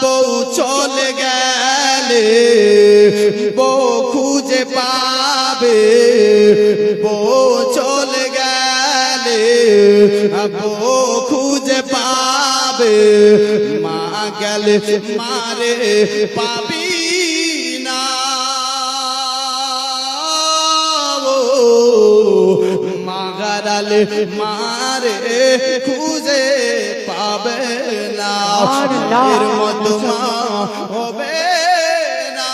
বউ চলে গেলে বউ খুঁজে পাবে, বউ চলে গেলে বউ খুঁজে পাবে, মা গেলে মারে পাবি না, মা হারালে মারে খুঁজে পাবে না, এর মতো মা হবে না,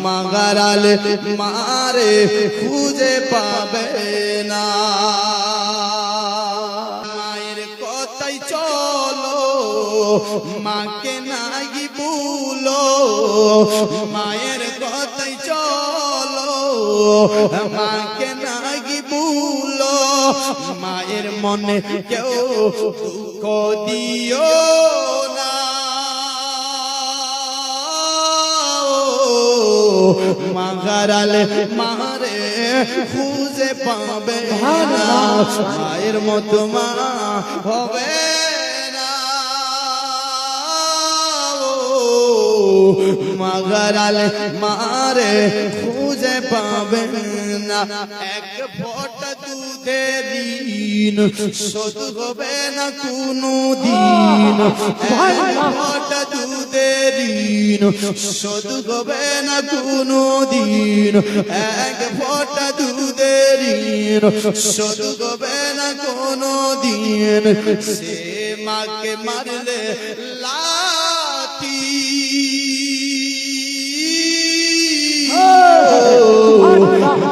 মা হারালে মারে খুঁজে পাবে না। মায়ের কথাই চলো, মাকে নাই ভুলো, মায়ের কথাই চলো, মাকে নাই ভুলো, মায়ের মনে কেউ দুঃখ দিও না, মা হারালে মারে খুঁজে পাবে না, মায়ের মতো মা হবে না, মা হারালে মারে খুঁজে পাবে না। এক ফোঁটা দুধের ঋণ শোধ হবে না কোনো দিন, এক ফোঁটা দুধের ঋণ শোধ হবে না কোনো দিন, এক ফোঁটা দুধের ঋণ শোধ হবে না কোনো দিন, সে মাকে মারলে লাথি,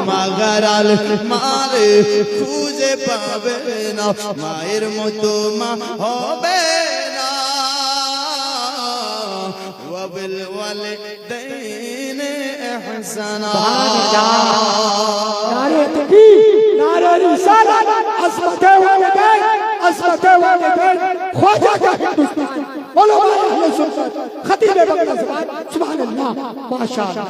মা হারালে মারে খুঁজে পাবে না, মায়ের মতো মা হবে না। ওয়াবিল ওয়ালিদাইনি ইহসানা। নারে তাকবীর, নারে রিসালাত, আসমাতে ওয়ালিদাইন, আসমাতে ওয়ালিদাইন, খ্বাজা কা হিন্দুস্তান, ওলামা আহলে সুন্নাত, খতীব বাংলা জবান, সুবহানাল্লাহ, মাশাআল্লাহ।